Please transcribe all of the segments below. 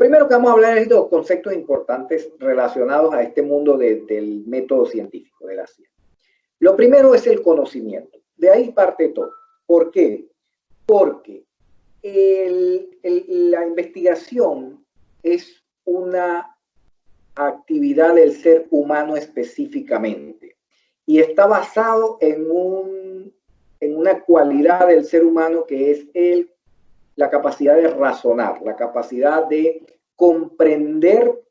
primero que vamos a hablar es de dos conceptos importantes relacionados a este mundo del método científico, de la ciencia. Lo primero es el conocimiento. De ahí parte todo. ¿Por qué? Porque la investigación es una actividad del ser humano específicamente y está basado en una cualidad del ser humano que es la capacidad de razonar, la capacidad de comprender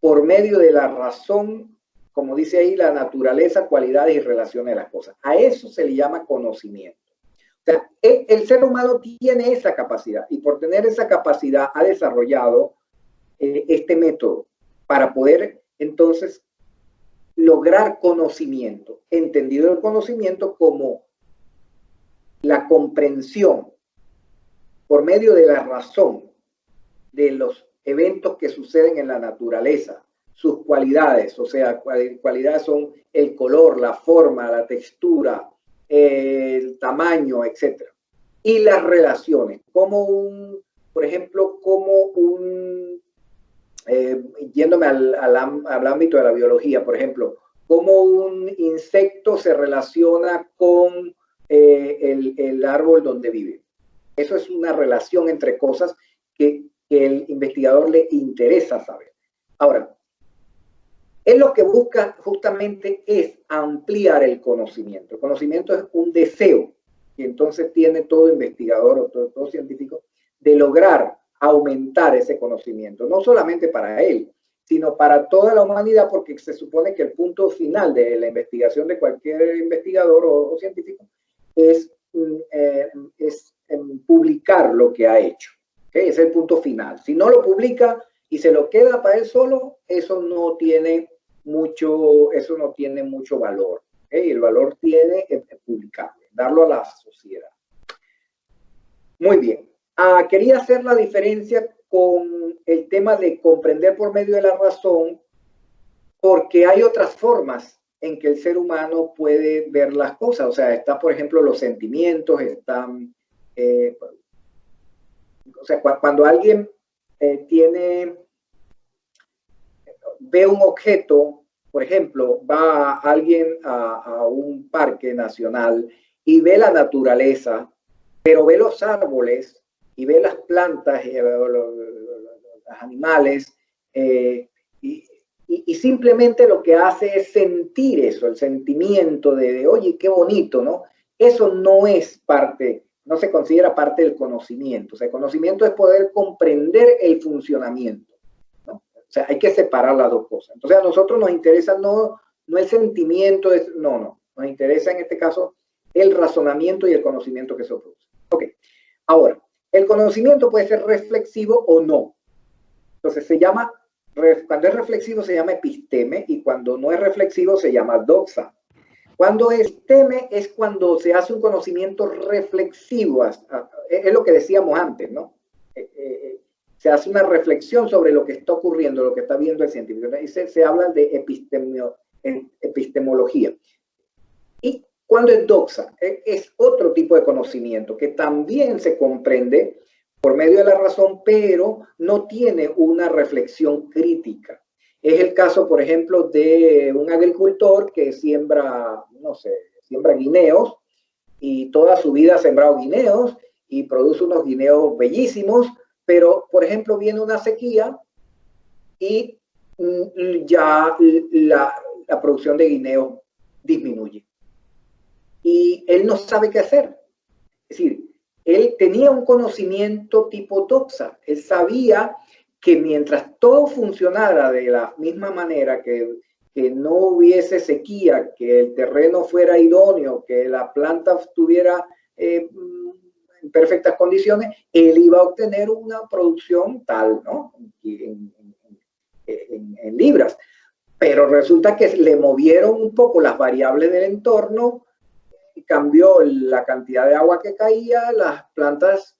por medio de la razón, como dice ahí, la naturaleza, cualidades y relaciones de las cosas. A eso se le llama conocimiento. O sea, el ser humano tiene esa capacidad y por tener esa capacidad ha desarrollado este método para poder entonces lograr conocimiento, entendido el conocimiento como la comprensión por medio de la razón de los eventos que suceden en la naturaleza, sus cualidades, o sea, cualidades son el color, la forma, la textura, el tamaño, etc. Y las relaciones, como por ejemplo, yéndome al ámbito de la biología, por ejemplo, cómo un insecto se relaciona con el árbol donde vive. Eso es una relación entre cosas que el investigador le interesa saber. Ahora, él lo que busca justamente es ampliar el conocimiento. El conocimiento es un deseo que entonces tiene todo investigador o todo científico de lograr aumentar ese conocimiento, no solamente para él, sino para toda la humanidad, porque se supone que el punto final de la investigación de cualquier investigador o científico es publicar lo que ha hecho. ¿Okay? Ese es el punto final. Si no lo publica y se lo queda para él solo, eso no tiene mucho valor. ¿Okay? El valor tiene publicarlo, darlo a la sociedad. Muy bien. Quería hacer la diferencia con el tema de comprender por medio de la razón, porque hay otras formas en que el ser humano puede ver las cosas. O sea, está, por ejemplo, los sentimientos, están... o sea, cuando alguien ve un objeto, por ejemplo, va alguien a un parque nacional y ve la naturaleza, pero ve los árboles y ve las plantas y los animales, y simplemente lo que hace es sentir eso, el sentimiento de oye, qué bonito, ¿no? Eso no es parte, no se considera parte del conocimiento. O sea, el conocimiento es poder comprender el funcionamiento, ¿no? O sea, hay que separar las dos cosas. Entonces, a nosotros nos interesa no el sentimiento, no. Nos interesa en este caso el razonamiento y el conocimiento que se produce. Ok. Ahora, el conocimiento puede ser reflexivo o no. Entonces, cuando es reflexivo se llama episteme y cuando no es reflexivo se llama doxa. Cuando es episteme es cuando se hace un conocimiento reflexivo, es lo que decíamos antes, ¿no? Se hace una reflexión sobre lo que está ocurriendo, lo que está viendo el científico. Y se habla de epistemología. Y cuando es doxa, es otro tipo de conocimiento que también se comprende por medio de la razón, pero no tiene una reflexión crítica. Es el caso, por ejemplo, de un agricultor que siembra guineos y toda su vida ha sembrado guineos y produce unos guineos bellísimos, pero, por ejemplo, viene una sequía y ya la producción de guineos disminuye. Y él no sabe qué hacer. Es decir, él tenía un conocimiento tipo doxa. Él sabía que mientras todo funcionara de la misma manera, que no hubiese sequía, que el terreno fuera idóneo, que la planta estuviera en perfectas condiciones, él iba a obtener una producción tal, ¿no? En libras. Pero resulta que le movieron un poco las variables del entorno, cambió la cantidad de agua que caía, las plantas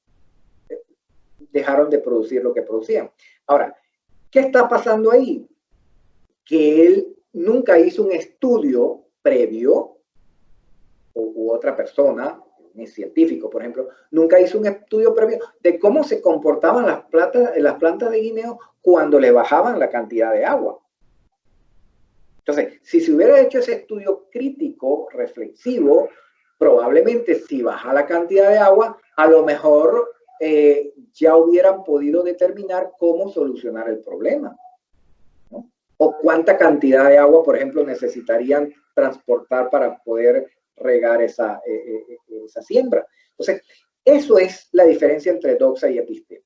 dejaron de producir lo que producían. Ahora, ¿qué está pasando ahí? Que él nunca hizo un estudio previo, u otra persona, es científico, por ejemplo, nunca hizo un estudio previo de cómo se comportaban las plantas de guineo cuando le bajaban la cantidad de agua. Entonces, si se hubiera hecho ese estudio crítico, reflexivo, probablemente si baja la cantidad de agua, a lo mejor ya hubieran podido determinar cómo solucionar el problema, ¿no? O cuánta cantidad de agua, por ejemplo, necesitarían transportar para poder regar esa siembra. Entonces, eso es la diferencia entre doxa y episteme.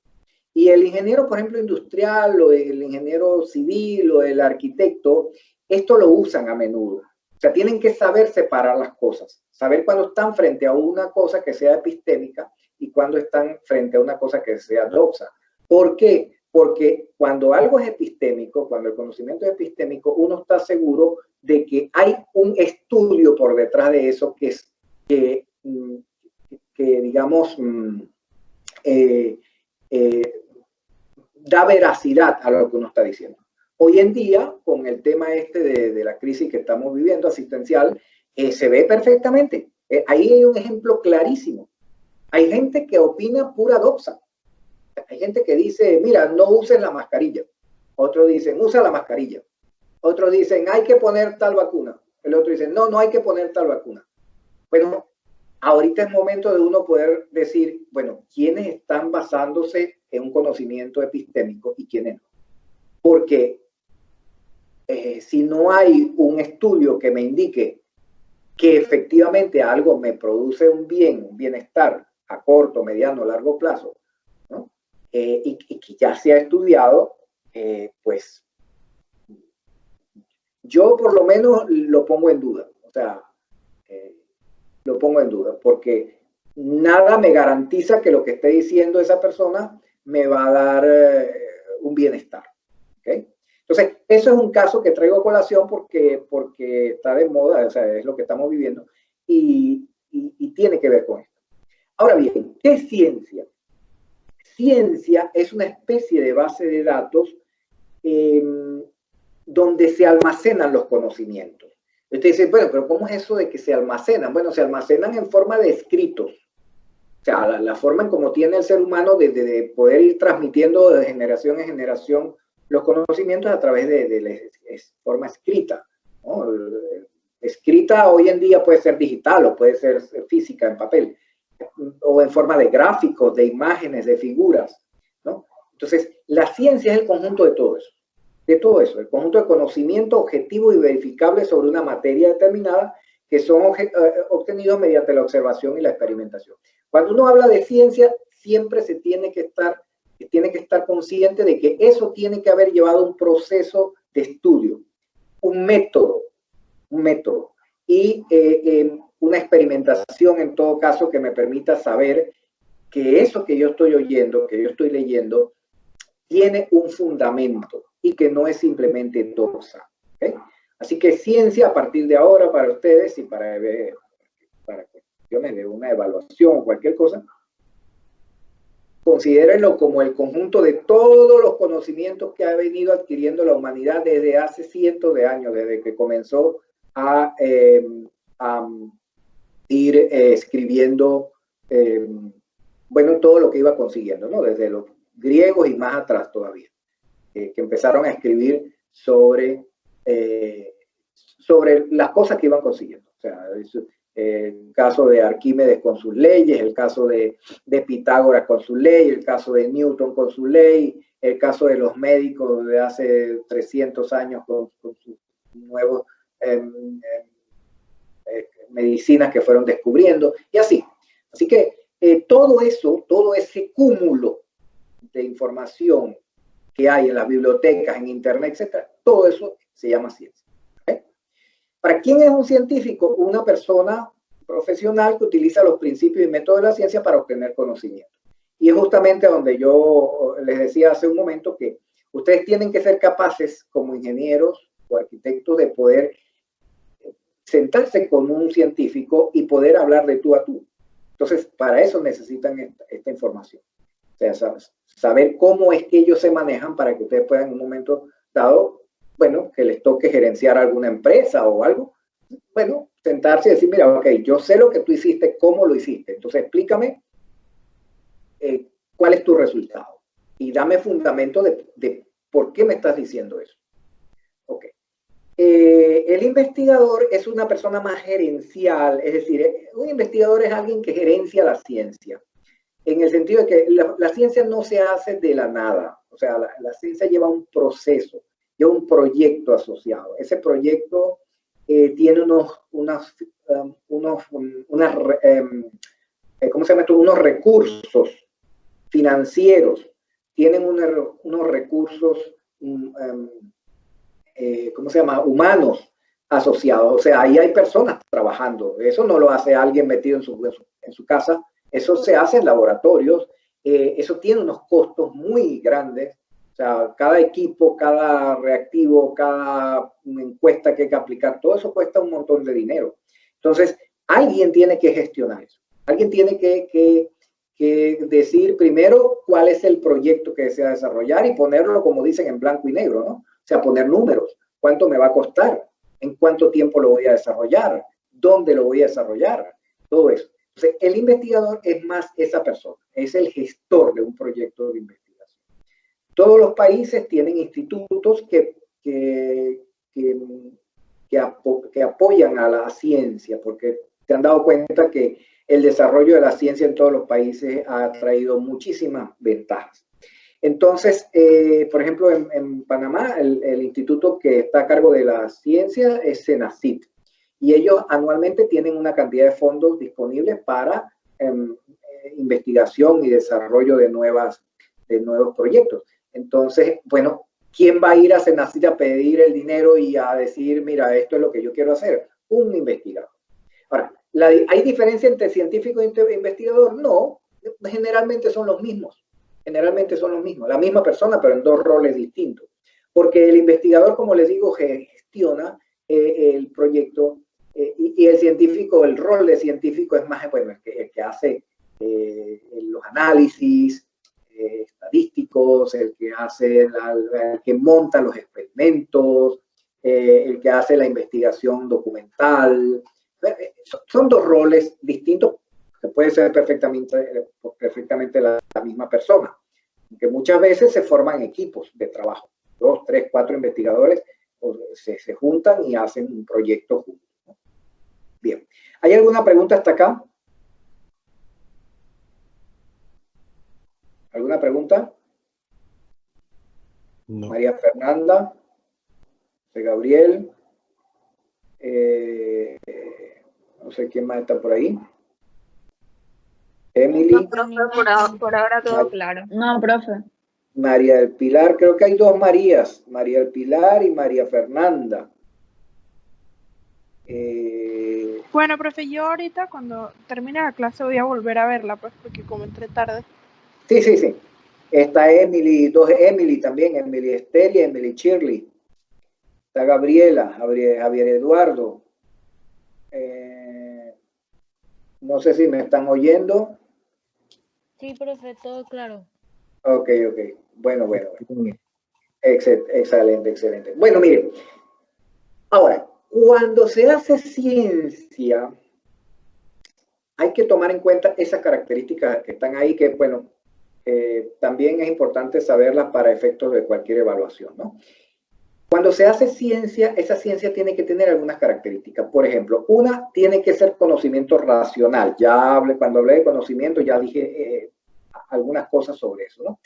Y el ingeniero, por ejemplo, industrial, o el ingeniero civil, o el arquitecto, esto lo usan a menudo. O sea, tienen que saber separar las cosas, saber cuándo están frente a una cosa que sea epistémica y cuándo están frente a una cosa que sea doxa. ¿Por qué? Porque cuando algo es epistémico, cuando el conocimiento es epistémico, uno está seguro de que hay un estudio por detrás de eso que digamos, da veracidad a lo que uno está diciendo. Hoy en día, con el tema de la crisis que estamos viviendo, asistencial, se ve perfectamente. Ahí hay un ejemplo clarísimo. Hay gente que opina pura doxa. Hay gente que dice, mira, no uses la mascarilla. Otros dicen, usa la mascarilla. Otros dicen, hay que poner tal vacuna. El otro dice, no, no hay que poner tal vacuna. Bueno, ahorita es momento de uno poder decir, bueno, ¿quiénes están basándose en un conocimiento epistémico y quiénes no? Porque si no hay un estudio que me indique que efectivamente algo me produce un bienestar a corto, mediano, largo plazo, ¿no? Y que ya se ha estudiado, pues yo por lo menos lo pongo en duda. O sea, lo pongo en duda porque nada me garantiza que lo que esté diciendo esa persona me va a dar un bienestar. ¿Okay? Entonces, eso es un caso que traigo a colación porque está de moda, o sea, es lo que estamos viviendo y tiene que ver con esto. Ahora bien, ¿qué es ciencia? Ciencia es una especie de base de datos donde se almacenan los conocimientos. Usted dice, bueno, pero ¿cómo es eso de que se almacenan? Bueno, se almacenan en forma de escritos. O sea, la forma en cómo tiene el ser humano de poder ir transmitiendo de generación en generación los conocimientos a través de la forma escrita, ¿no? Escrita hoy en día puede ser digital o puede ser física en papel, o en forma de gráficos, de imágenes, de figuras, ¿no? Entonces, la ciencia es el conjunto de todo eso, el conjunto de conocimiento objetivo y verificable sobre una materia determinada que son obtenidos mediante la observación y la experimentación. Cuando uno habla de ciencia, siempre se tiene que estar consciente de que eso tiene que haber llevado un proceso de estudio, un método y una experimentación en todo caso que me permita saber que eso que yo estoy oyendo, que yo estoy leyendo, tiene un fundamento y que no es simplemente doxa. ¿Okay? Así que ciencia a partir de ahora para ustedes y para cuestiones de una evaluación o cualquier cosa, considérenlo como el conjunto de todos los conocimientos que ha venido adquiriendo la humanidad desde hace cientos de años, desde que comenzó a ir escribiendo, bueno, todo lo que iba consiguiendo, ¿no? Desde los griegos y más atrás todavía, que empezaron a escribir sobre las cosas que iban consiguiendo. O sea, el caso de Arquímedes con sus leyes, el caso de Pitágoras con su ley, el caso de Newton con su ley, el caso de los médicos de hace 300 años con sus nuevos medicinas que fueron descubriendo, y así. Así que todo eso, todo ese cúmulo de información que hay en las bibliotecas, en internet, etcétera, todo eso se llama ciencia. ¿Okay? ¿Para quién es un científico? Una persona profesional que utiliza los principios y métodos de la ciencia para obtener conocimiento. Y es justamente donde yo les decía hace un momento que ustedes tienen que ser capaces, como ingenieros o arquitectos, de poder sentarse con un científico y poder hablar de tú a tú. Entonces, para eso necesitan esta información. O sea, saber cómo es que ellos se manejan para que ustedes puedan en un momento dado, bueno, que les toque gerenciar alguna empresa o algo, bueno, sentarse y decir, mira, ok, yo sé lo que tú hiciste, cómo lo hiciste, entonces explícame cuál es tu resultado y dame fundamento de por qué me estás diciendo eso. Ok. El investigador es una persona más gerencial, es decir, un investigador es alguien que gerencia la ciencia, en el sentido de que la ciencia no se hace de la nada, o sea, la ciencia lleva un proceso, lleva un proyecto asociado. Ese proyecto tiene unos ¿cómo se llama esto? Unos recursos financieros, tienen unos recursos, ¿cómo se llama? Humanos asociados. O sea, ahí hay personas trabajando. Eso no lo hace alguien metido en su casa. Eso se hace en laboratorios. Eso tiene unos costos muy grandes. O sea, cada equipo, cada reactivo, cada encuesta que hay que aplicar, todo eso cuesta un montón de dinero. Entonces, alguien tiene que gestionar eso. Alguien tiene que decir primero cuál es el proyecto que desea desarrollar y ponerlo, como dicen, en blanco y negro, ¿no? O sea, poner números. ¿Cuánto me va a costar? ¿En cuánto tiempo lo voy a desarrollar? ¿Dónde lo voy a desarrollar? Todo eso. Entonces, el investigador es más esa persona, es el gestor de un proyecto de investigación. Todos los países tienen institutos que apoyan a la ciencia, porque se han dado cuenta que el desarrollo de la ciencia en todos los países ha traído muchísimas ventajas. Entonces, por ejemplo, en Panamá, el instituto que está a cargo de la ciencia es CENACYT, y ellos anualmente tienen una cantidad de fondos disponibles para investigación y desarrollo de nuevos proyectos. Entonces, bueno, ¿quién va a ir a CENACYT a pedir el dinero y a decir, mira, esto es lo que yo quiero hacer? Un investigador. Ahora, ¿hay diferencia entre científico e investigador? No, generalmente son los mismos. Generalmente son los mismos, la misma persona, pero en dos roles distintos. Porque el investigador, como les digo, gestiona el proyecto y el científico, el rol de científico es más, bueno, el que hace los análisis estadísticos, el que hace, el que monta los experimentos, el que hace la investigación documental. Son dos roles distintos que puede ser perfectamente la misma persona, que muchas veces se forman equipos de trabajo, 2, 3, 4 investigadores se juntan y hacen un proyecto juntos, ¿no? Bien, ¿hay alguna pregunta hasta acá? ¿Alguna pregunta? No. María Fernanda, José Gabriel, no sé quién más está por ahí. Emily. No, profe, por ahora todo claro. No, profe. María del Pilar, creo que hay dos Marías, María del Pilar y María Fernanda. Bueno, profe, yo ahorita cuando termine la clase voy a volver a verla, pues, porque como entré tarde. Sí, sí, sí. Está Emily, dos Emily también, Emily Esther y Emily Shirley. Está Gabriela, Javier Eduardo. No sé si me están oyendo. Sí, profe, todo claro. Ok, ok. Bueno. Excelente, excelente. Bueno, miren. Ahora, cuando se hace ciencia, hay que tomar en cuenta esas características que están ahí, que, bueno, también es importante saberlas para efectos de cualquier evaluación, ¿no? Cuando se hace ciencia, esa ciencia tiene que tener algunas características. Por ejemplo, una tiene que ser conocimiento racional. Cuando hablé de conocimiento, ya dije algunas cosas sobre eso, ¿no?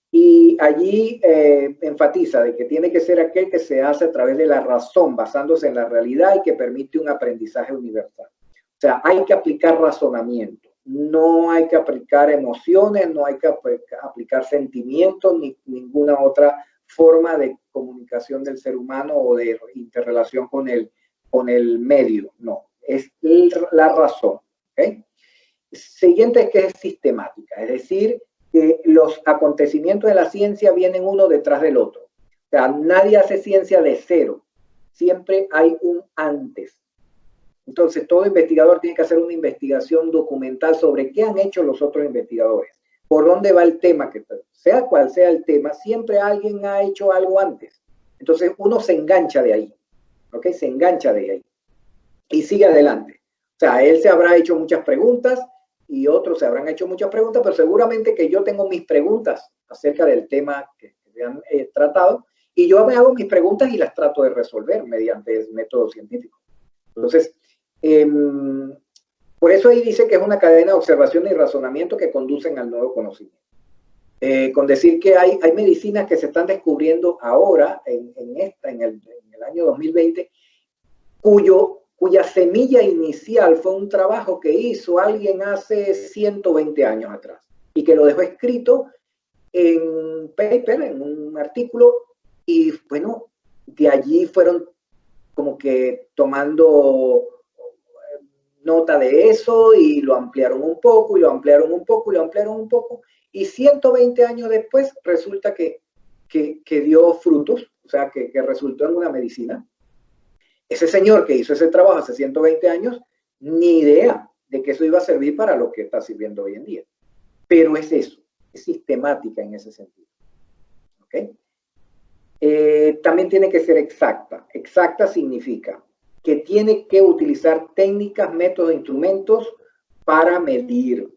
Y allí enfatiza de que tiene que ser aquel que se hace a través de la razón, basándose en la realidad y que permite un aprendizaje universal. O sea, hay que aplicar razonamiento, no hay que aplicar emociones, no hay que aplicar sentimientos ni ninguna otra forma de comunicación del ser humano o de interrelación con el medio. No, es la razón. ¿Okay? Siguiente es que es sistemática, es decir, que los acontecimientos de la ciencia vienen uno detrás del otro. O sea, nadie hace ciencia de cero, siempre hay un antes. Entonces, todo investigador tiene que hacer una investigación documental sobre qué han hecho los otros investigadores, por dónde va el tema, que sea cual sea el tema, siempre alguien ha hecho algo antes. Entonces, uno se engancha de ahí, ¿ok? Se engancha de ahí. y sigue adelante. O sea, él se habrá hecho muchas preguntas y otros se habrán hecho muchas preguntas, pero seguramente que yo tengo mis preguntas acerca del tema que se han tratado, y yo me hago mis preguntas y las trato de resolver mediante el método científico. Entonces, por eso ahí dice que es una cadena de observación y razonamiento que conducen al nuevo conocimiento. Con decir que hay medicinas que se están descubriendo ahora, en el año 2020, cuya semilla inicial fue un trabajo que hizo alguien hace 120 años atrás y que lo dejó escrito en un paper, en un artículo, y bueno, de allí fueron como que tomando nota de eso y lo ampliaron un poco, y lo ampliaron un poco, y lo ampliaron un poco, y 120 años después resulta que dio frutos, o sea, que resultó en una medicina. Ese señor que hizo ese trabajo hace 120 años, ni idea de que eso iba a servir para lo que está sirviendo hoy en día. Pero es eso, es sistemática en ese sentido. ¿Okay? También tiene que ser exacta. Exacta significa que tiene que utilizar técnicas, métodos, instrumentos para medir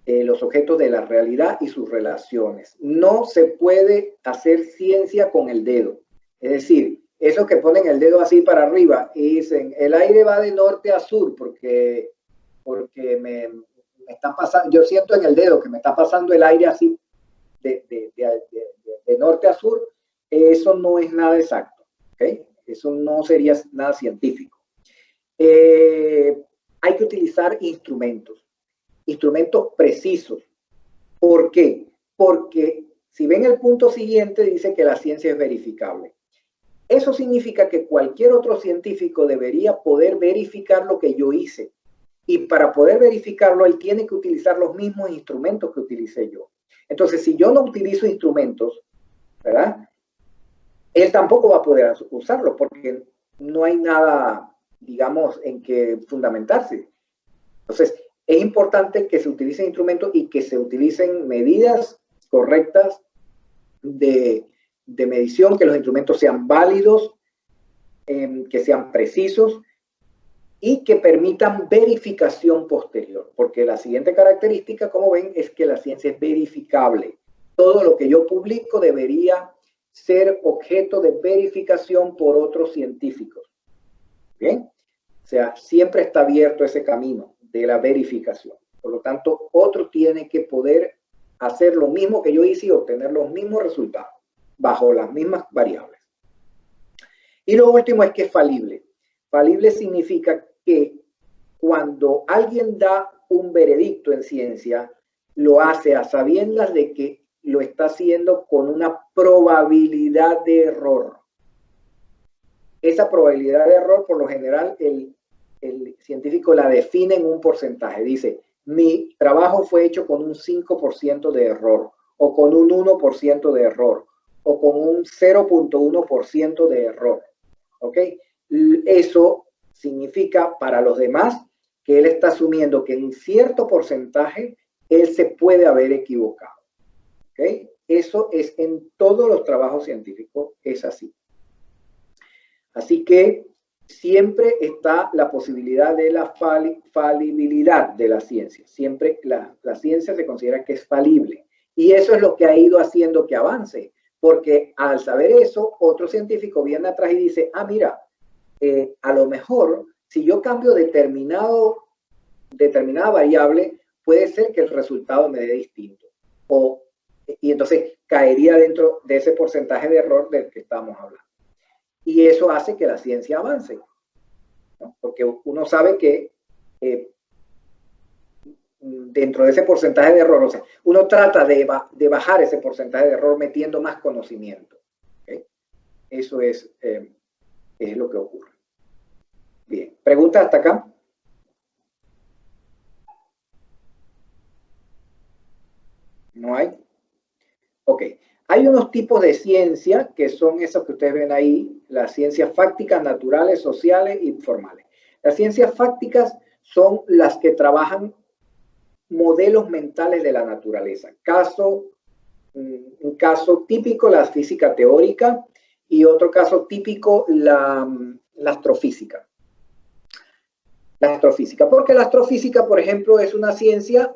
los objetos de la realidad y sus relaciones. No se puede hacer ciencia con el dedo. Es decir, esos que ponen el dedo así para arriba y dicen, el aire va de norte a sur porque me está pasando, yo siento en el dedo que me está pasando el aire así de norte a sur, eso no es nada exacto, ¿okay? Eso no sería nada científico. Hay que utilizar instrumentos precisos. ¿Por qué? Porque si ven el punto siguiente, dice que la ciencia es verificable. Eso significa que cualquier otro científico debería poder verificar lo que yo hice. Y para poder verificarlo, él tiene que utilizar los mismos instrumentos que utilicé yo. Entonces, si yo no utilizo instrumentos, ¿verdad? Él tampoco va a poder usarlos porque no hay nada, digamos, en que fundamentarse. Entonces, es importante que se utilicen instrumentos y que se utilicen medidas correctas de medición, que los instrumentos sean válidos, que sean precisos y que permitan verificación posterior, porque la siguiente característica, como ven, es que la ciencia es verificable. Todo lo que yo publico debería ser objeto de verificación por otros científicos. ¿Bien? O sea, siempre está abierto ese camino de la verificación. Por lo tanto, otro tiene que poder hacer lo mismo que yo hice y obtener los mismos resultados bajo las mismas variables. Y lo último es que es falible. Falible significa que cuando alguien da un veredicto en ciencia, lo hace a sabiendas de que lo está haciendo con una probabilidad de error. Esa probabilidad de error, por lo general, el científico la define en un porcentaje. Dice, mi trabajo fue hecho con un 5% de error, o con un 1% de error, o con un 0.1% de error. ¿Ok? Eso significa para los demás que él está asumiendo que en cierto porcentaje él se puede haber equivocado. ¿Ok? Eso es en todos los trabajos científicos, es así. Así que siempre está la posibilidad de la falibilidad de la ciencia. Siempre la ciencia se considera que es falible. Y eso es lo que ha ido haciendo que avance. Porque al saber eso, otro científico viene atrás y dice, ah, mira, a lo mejor si yo cambio determinada variable, puede ser que el resultado me dé distinto. Y entonces caería dentro de ese porcentaje de error del que estamos hablando. Y eso hace que la ciencia avance, ¿no? Porque uno sabe que dentro de ese porcentaje de error, o sea, uno trata de bajar ese porcentaje de error metiendo más conocimiento. ¿Okay? Eso es lo que ocurre. Bien, ¿preguntas hasta acá? ¿No hay? Ok. Hay unos tipos de ciencia que son esos que ustedes ven ahí, las ciencias fácticas, naturales, sociales y formales. Las ciencias fácticas son las que trabajan modelos mentales de la naturaleza. Un caso típico, la física teórica, y otro caso típico, la astrofísica. La astrofísica, porque la astrofísica, por ejemplo, es una ciencia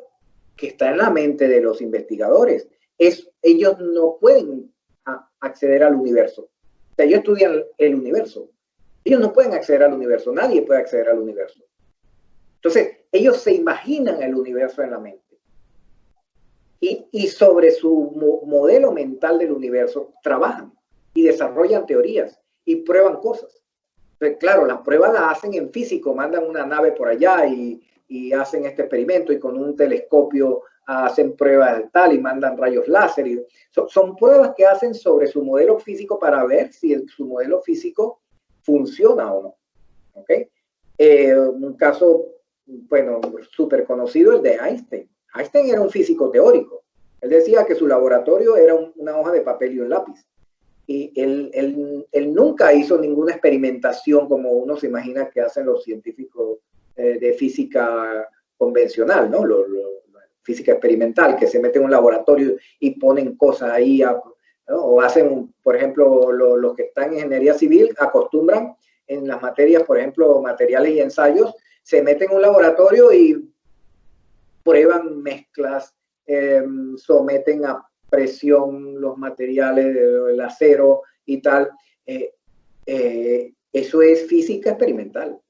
que está en la mente de los investigadores. Ellos no pueden acceder al universo. O sea, ellos estudian el universo. Ellos no pueden acceder al universo. Nadie puede acceder al universo. Entonces, ellos se imaginan el universo en la mente. Y sobre su modelo mental del universo trabajan y desarrollan teorías y prueban cosas. Entonces, claro, las pruebas las hacen en físico, mandan una nave por allá y hacen este experimento y con un telescopio hacen pruebas de tal y mandan rayos láser. Son pruebas que hacen sobre su modelo físico para ver si su modelo físico funciona o no. ¿Okay? Un caso, bueno, súper conocido, el de Einstein. Einstein era un físico teórico. Él decía que su laboratorio era una hoja de papel y un lápiz. Y él nunca hizo ninguna experimentación como uno se imagina que hacen los científicos de física convencional, ¿no? Física experimental, que se meten en un laboratorio y ponen cosas ahí, ¿no? O hacen, por ejemplo, los que están en ingeniería civil acostumbran en las materias, por ejemplo, materiales y ensayos, se meten en un laboratorio y prueban mezclas, someten a presión los materiales, el acero y tal. Eso es física experimental.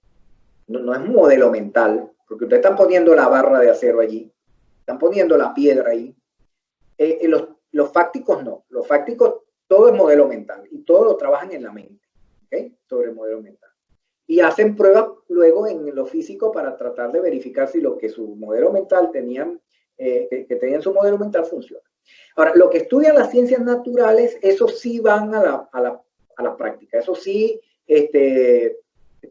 No es un modelo mental, porque ustedes están poniendo la barra de acero allí, están poniendo la piedra ahí. Los fácticos no. Los fácticos, todo es modelo mental y todo lo trabajan en la mente, ¿okay? Sobre el modelo mental. Y hacen pruebas luego en lo físico para tratar de verificar si lo que su modelo mental tenían, que tenían su modelo mental funciona. Ahora, lo que estudian las ciencias naturales, eso sí van a la práctica. Eso sí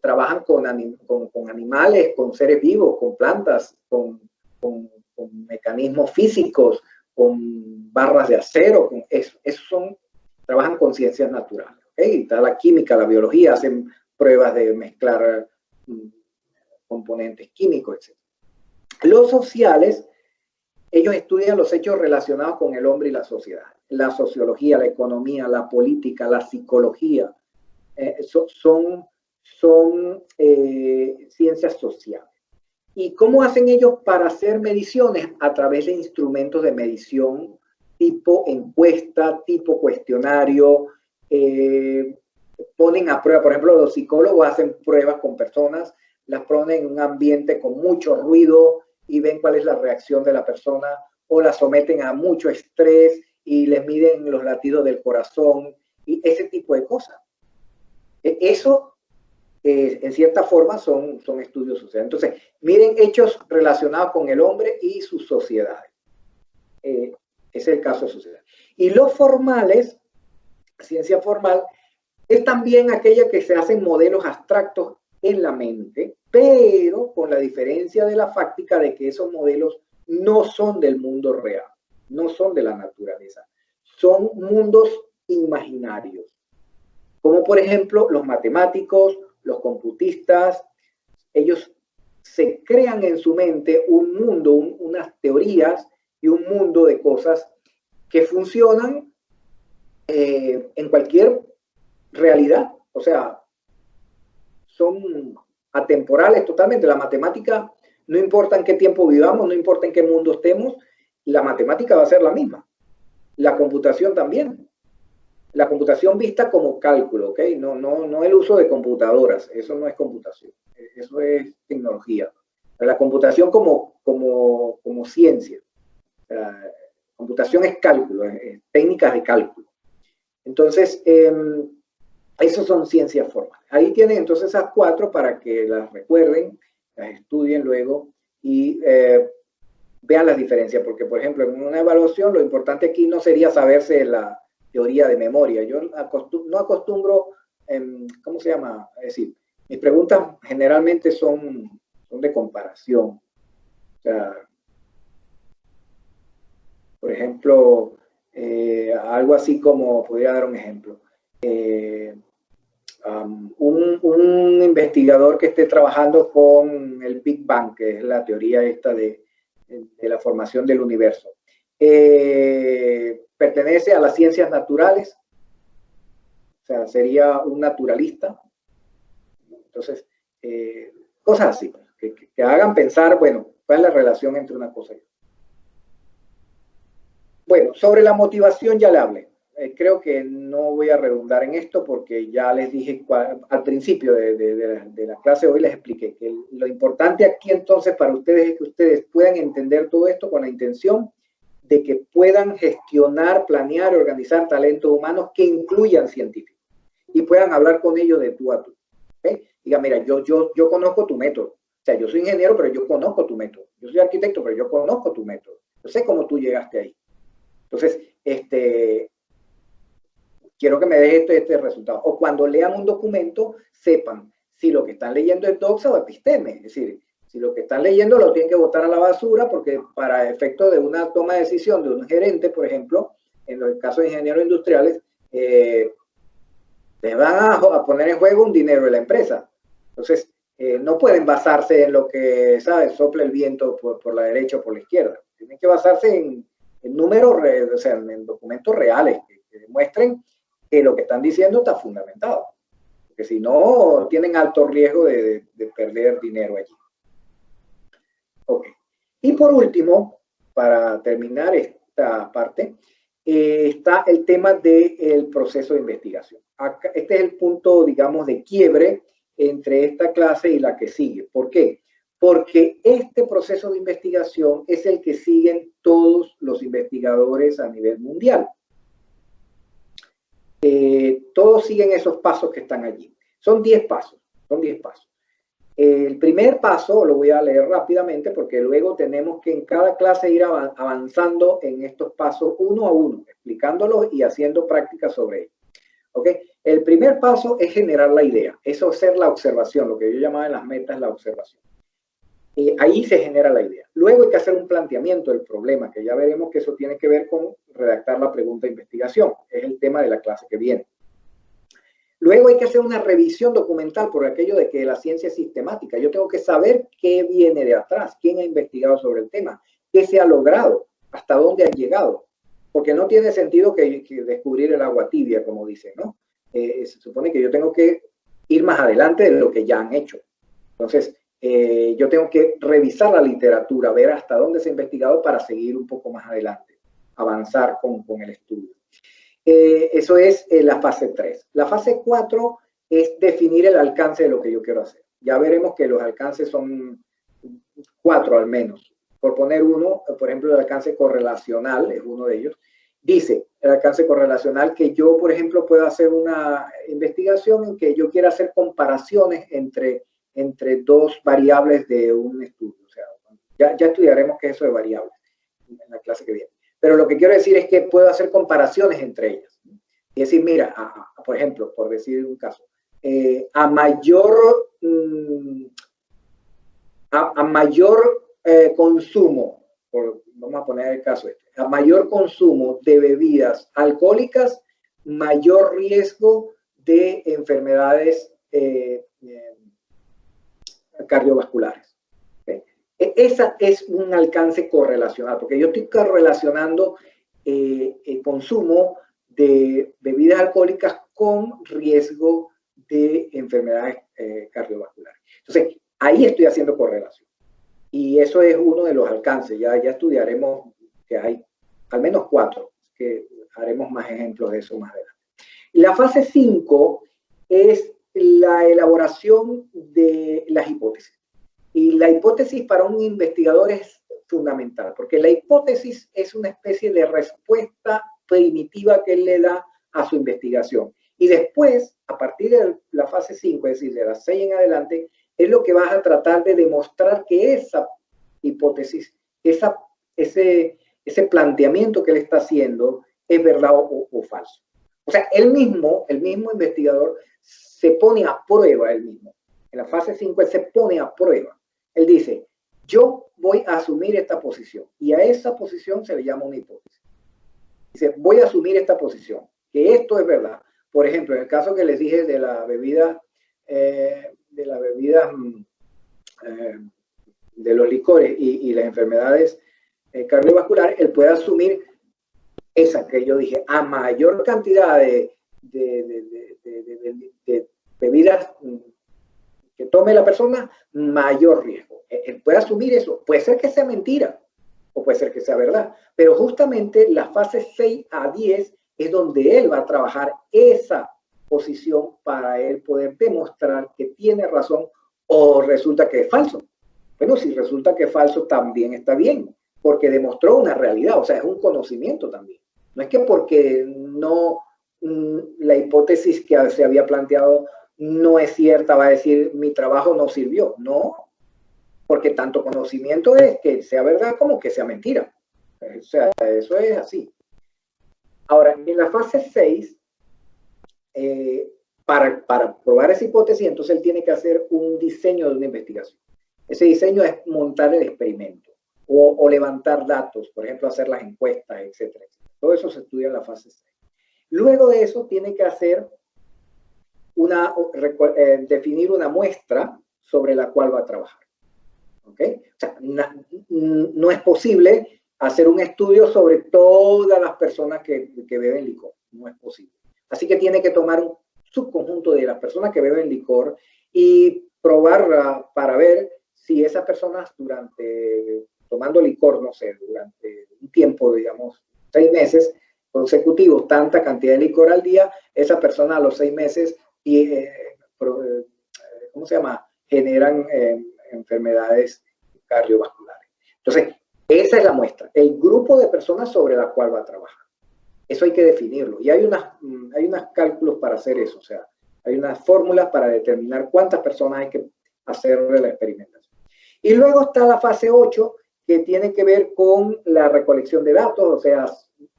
trabajan con animales, con seres vivos, con plantas, con mecanismos físicos, con barras de acero. Trabajan con ciencias naturales. ¿Okay? Está la química, la biología, hacen pruebas de mezclar componentes químicos, etc. Los sociales, ellos estudian los hechos relacionados con el hombre y la sociedad. La sociología, la economía, la política, la psicología, son ciencias sociales. ¿Y cómo hacen ellos para hacer mediciones? A través de instrumentos de medición tipo encuesta, tipo cuestionario, ponen a prueba, por ejemplo, los psicólogos hacen pruebas con personas, las ponen en un ambiente con mucho ruido y ven cuál es la reacción de la persona, o las someten a mucho estrés y les miden los latidos del corazón y ese tipo de cosas. Eso, en cierta forma, son estudios sociales. Entonces, miren hechos relacionados con el hombre y sus sociedades. Ese es el caso de sociedad. Y los formales, ciencia formal, es también aquella que se hacen modelos abstractos en la mente, pero con la diferencia de la fáctica de que esos modelos no son del mundo real, no son de la naturaleza, son mundos imaginarios, como por ejemplo los matemáticos, los computistas. Ellos se crean en su mente un mundo, unas teorías y un mundo de cosas que funcionan en cualquier realidad, o sea, son atemporales totalmente. La matemática, no importa en qué tiempo vivamos, no importa en qué mundo estemos, la matemática va a ser la misma. La computación también. La computación vista como cálculo, ¿ok? No el uso de computadoras, eso no es computación, eso es tecnología. La computación como ciencia. Computación es cálculo, es técnicas de cálculo. Entonces, esos son ciencias formales. Ahí tienen entonces esas 4 para que las recuerden, las estudien luego y vean las diferencias. Porque, por ejemplo, en una evaluación, lo importante aquí no sería saberse la teoría de memoria. Yo no acostumbro, ¿cómo se llama? Es decir, mis preguntas generalmente son de comparación. O sea, por ejemplo, algo así como, podría dar un ejemplo. Un investigador que esté trabajando con el Big Bang, que es la teoría esta de la formación del universo, pertenece a las ciencias naturales, o sea, sería un naturalista. Entonces, cosas así. que hagan pensar, bueno, cuál es la relación entre una cosa y otra. Bueno, sobre la motivación ya le hablé. Creo que no voy a redundar en esto porque ya les dije al principio de la clase hoy les expliqué que lo importante aquí entonces para ustedes es que ustedes puedan entender todo esto con la intención de que puedan gestionar, planear y organizar talentos humanos que incluyan científicos y puedan hablar con ellos de tú a tú. ¿Okay? Diga, mira, yo conozco tu método. O sea, yo soy ingeniero, pero yo conozco tu método. Yo soy arquitecto, pero yo conozco tu método. Yo sé cómo tú llegaste ahí. Entonces, quiero que me dejes este resultado. O cuando lean un documento, sepan si lo que están leyendo es doxa o episteme. Es decir, si lo que están leyendo lo tienen que botar a la basura porque para efecto de una toma de decisión de un gerente, por ejemplo, en el caso de ingenieros industriales, les van a poner en juego un dinero de la empresa. Entonces, no pueden basarse en lo que, ¿sabes?, sopla el viento por la derecha o por la izquierda. Tienen que basarse en números, o sea, en documentos reales que demuestren que lo que están diciendo está fundamentado. Porque si no, tienen alto riesgo de perder dinero allí. Ok. Y por último, para terminar esta parte, está el tema del proceso de investigación. Acá, este es el punto, digamos, de quiebre entre esta clase y la que sigue. ¿Por qué? Porque este proceso de investigación es el que siguen todos los investigadores a nivel mundial. Todos siguen esos pasos que están allí. Son 10 pasos, son 10 pasos. El primer paso lo voy a leer rápidamente porque luego tenemos que en cada clase ir avanzando en estos pasos uno a uno, explicándolos y haciendo prácticas sobre ellos. ¿Okay? El primer paso es generar la idea, eso es hacer la observación, lo que yo llamaba en las metas la observación. Ahí se genera la idea. Luego hay que hacer un planteamiento del problema, que ya veremos que eso tiene que ver con redactar la pregunta de investigación. Es el tema de la clase que viene. Luego hay que hacer una revisión documental por aquello de que la ciencia es sistemática. Yo tengo que saber qué viene de atrás, quién ha investigado sobre el tema, qué se ha logrado, hasta dónde han llegado. Porque no tiene sentido que descubrir el agua tibia, como dicen, ¿no? Se supone que yo tengo que ir más adelante de lo que ya han hecho. Entonces, yo tengo que revisar la literatura, ver hasta dónde se ha investigado para seguir un poco más adelante, avanzar con el estudio. Eso es la fase 3. La fase 4 es definir el alcance de lo que yo quiero hacer. Ya veremos que los alcances son 4 al menos. Por poner uno, por ejemplo, el alcance correlacional es uno de ellos. Dice el alcance correlacional que yo, por ejemplo, puedo hacer una investigación en que yo quiera hacer comparaciones entre dos variables de un estudio. O sea, ya estudiaremos qué es eso de variables en la clase que viene. Pero lo que quiero decir es que puedo hacer comparaciones entre ellas. Y decir, mira, por ejemplo, por decir un caso, a mayor consumo, vamos a poner el caso este, a mayor consumo de bebidas alcohólicas, mayor riesgo de enfermedades cardiovasculares. ¿Okay? Esa es un alcance correlacional, porque yo estoy correlacionando el consumo de bebidas alcohólicas con riesgo de enfermedades cardiovasculares. Entonces, ahí estoy haciendo correlación. Y eso es uno de los alcances. Ya estudiaremos que hay al menos 4, que haremos más ejemplos de eso más adelante. La fase 5 es la elaboración de las hipótesis. Y la hipótesis para un investigador es fundamental, porque la hipótesis es una especie de respuesta primitiva que él le da a su investigación. Y después, a partir de la fase 5, es decir, de las 6 en adelante, es lo que vas a tratar de demostrar que esa hipótesis, ese planteamiento que él está haciendo es verdad o falso. O sea, el mismo investigador se pone a prueba él mismo. En la fase 5 él se pone a prueba. Él dice, yo voy a asumir esta posición y a esa posición se le llama una hipótesis. Dice, voy a asumir esta posición, que esto es verdad. Por ejemplo, en el caso que les dije de la bebida, de los licores y las enfermedades cardiovasculares, él puede asumir esa que yo dije, a mayor cantidad de bebidas que tome la persona, mayor riesgo. Él puede asumir eso. Puede ser que sea mentira o puede ser que sea verdad. Pero justamente la fase 6 a 10 es donde él va a trabajar esa posición para él poder demostrar que tiene razón o resulta que es falso. Bueno, si resulta que es falso, también está bien, porque demostró una realidad, o sea, es un conocimiento también. No es que porque no la hipótesis que se había planteado no es cierta, va a decir mi trabajo no sirvió. No, porque tanto conocimiento es que sea verdad como que sea mentira. O sea, eso es así. Ahora, en la fase 6, para probar esa hipótesis, entonces él tiene que hacer un diseño de una investigación. Ese diseño es montar el experimento o levantar datos, por ejemplo, hacer las encuestas, etcétera, etcétera. Todo eso se estudia en la fase 6. Luego de eso tiene que hacer definir una muestra sobre la cual va a trabajar. ¿Okay? O sea, no es posible hacer un estudio sobre todas las personas que beben licor. No es posible. Así que tiene que tomar un subconjunto de las personas que beben licor y probar para ver si esas personas tomando licor, no sé, durante un tiempo, digamos, 6 meses consecutivos, tanta cantidad de licor al día, esa persona a los 6 meses, ¿cómo se llama? Generan enfermedades cardiovasculares. Entonces, esa es la muestra, el grupo de personas sobre la cual va a trabajar. Eso hay que definirlo. Y hay unos cálculos para hacer eso. O sea, hay unas fórmulas para determinar cuántas personas hay que hacer la experimentación. Y luego está la fase 8, que tiene que ver con la recolección de datos. O sea,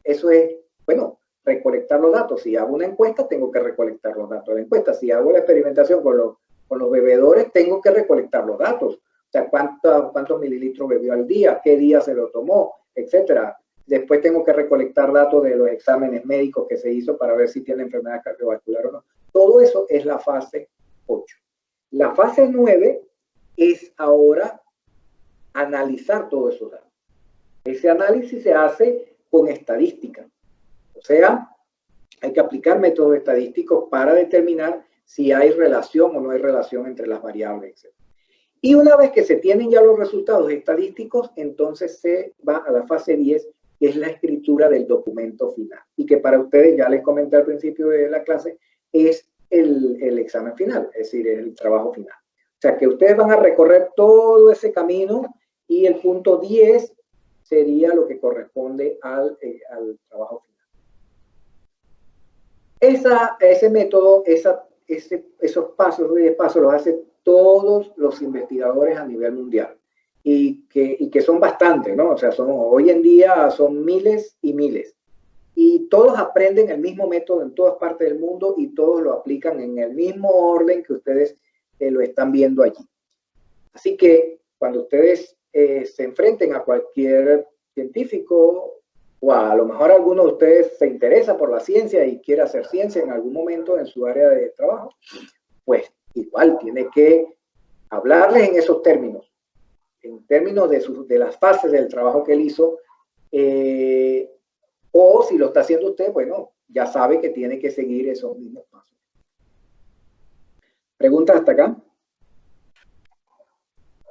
eso es, bueno, recolectar los datos. Si hago una encuesta, tengo que recolectar los datos de la encuesta. Si hago la experimentación con los bebedores, tengo que recolectar los datos. O sea, cuántos mililitros bebió al día, qué día se lo tomó, etcétera. Después tengo que recolectar datos de los exámenes médicos que se hizo para ver si tiene enfermedad cardiovascular o no. Todo eso es la fase 8. La fase 9 es ahora analizar todos esos datos. Ese análisis se hace con estadística. O sea, hay que aplicar métodos estadísticos para determinar si hay relación o no hay relación entre las variables, etc. Y una vez que se tienen ya los resultados estadísticos, entonces se va a la fase 10, que es la escritura del documento final. Y que para ustedes, ya les comenté al principio de la clase, es el examen final, es decir, el trabajo final. O sea, que ustedes van a recorrer todo ese camino y el punto 10 sería lo que corresponde al trabajo final. Ese método, esos pasos, 10 pasos, los hacen todos los investigadores a nivel mundial y que son bastantes, ¿no? O sea, hoy en día son miles y miles. Y todos aprenden el mismo método en todas partes del mundo y todos lo aplican en el mismo orden que ustedes lo están viendo allí. Así que cuando ustedes se enfrenten a cualquier científico, o a lo mejor alguno de ustedes se interesa por la ciencia y quiere hacer ciencia en algún momento en su área de trabajo, pues igual tiene que hablarles en esos términos, en términos de las fases del trabajo que él hizo, o si lo está haciendo usted, bueno, ya sabe que tiene que seguir esos mismos pasos. ¿Preguntas hasta acá?